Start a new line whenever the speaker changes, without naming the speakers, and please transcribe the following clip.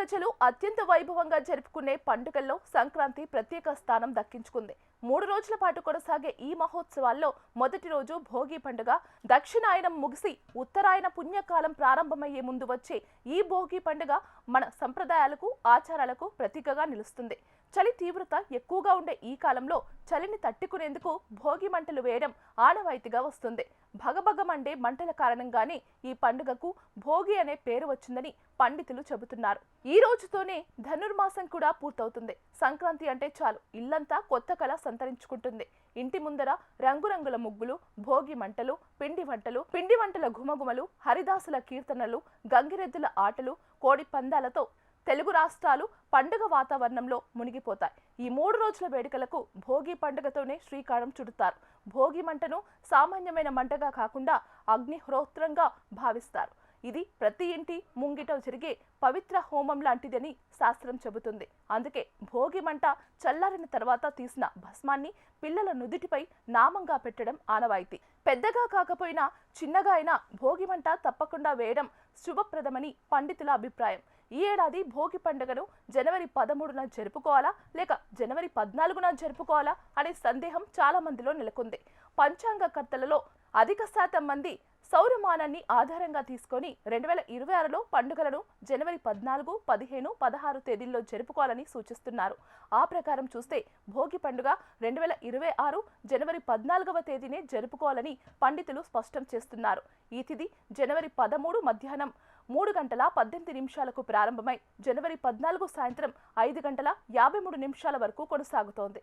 ప్రజలు అత్యంత వైభవంగా జరుపుకునే పండుగల్లో సంక్రాంతి ప్రత్యేక స్థానం దక్కించుకుంది. 3 రోజుల పాటు కొనసాగే ఈ మహోత్సవాల్లో మొదటి రోజు భోగి పండుగ. దక్షిణాయనం ముగిసి ఉత్తరాయణ పుణ్యకాలం ప్రారంభమయ్యే ముందు వచ్చే ఈ భోగి పండుగ మన సంప్రదాయాలకు, ఆచారాలకు ప్రతీకగా నిలుస్తుంది. చలి తీవ్రత ఎక్కువగా ఉండే ఈ కాలంలో చలిని తట్టుకునేందుకు భోగి మంటలు వేయడం ఆనవాయితీగా వస్తుంది. భగభగ మండే మంటల కారణంగానే ఈ పండుగకు భోగి అనే పేరు వచ్చిందని పండితులు చెబుతున్నారు. ఈ రోజుతోనే ధనుర్మాసం కూడా పూర్తవుతుంది. సంక్రాంతి అంటే చాలు ఇల్లంతా కొత్త కళ సంతరించుకుంటుంది. ఇంటి ముందర రంగురంగుల ముగ్గులు, భోగి మంటలు, పిండి వంటల ఘుమఘుమలు, హరిదాసుల కీర్తనలు, గంగిరెద్దుల ఆటలు, కోడి పందాలతో తెలుగు రాష్ట్రాలు పండుగ వాతావరణంలో మునిగిపోతాయి. ఈ 3 రోజుల వేడుకలకు భోగి పండుగతోనే శ్రీకారం చుడతారు. భోగి మంటను సామాన్యమైన మంటగా కాకుండా అగ్నిహోత్రంగా భావిస్తారు. ఇది ప్రతి ఇంటి ముంగిట జరిగే పవిత్ర హోమం లాంటిదని శాస్త్రం చెబుతుంది. అందుకే భోగి మంట చల్లారిన తర్వాత తీసిన భస్మాన్ని పిల్లల నుదిటిపై నామంగా పెట్టడం ఆనవాయితీ. పెద్దగా కాకపోయినా చిన్నగా అయినా భోగి మంట తప్పకుండా వేయడం శుభప్రదమని పండితుల అభిప్రాయం. ఈ ఏడాది భోగి పండుగను జనవరి 13న జరుపుకోవాలా లేక జనవరి 14న జరుపుకోవాలా అనే సందేహం చాలా మందిలో నెలకొంది. పంచాంగకర్తలలో అధిక శాతం మంది సౌరమానాన్ని ఆధారంగా తీసుకొని 2026లో పండుగలను జనవరి 14, 15, 16 తేదీల్లో జరుపుకోవాలని సూచిస్తున్నారు. ఆ ప్రకారం చూస్తే భోగి పండుగ 2026 జనవరి 14వ తేదీనే జరుపుకోవాలని పండితులు స్పష్టం చేస్తున్నారు. ఈ తిథి జనవరి 13 మధ్యాహ్నం 3:18 ప్రారంభమై జనవరి 14 సాయంత్రం 5:53 వరకు కొనసాగుతోంది.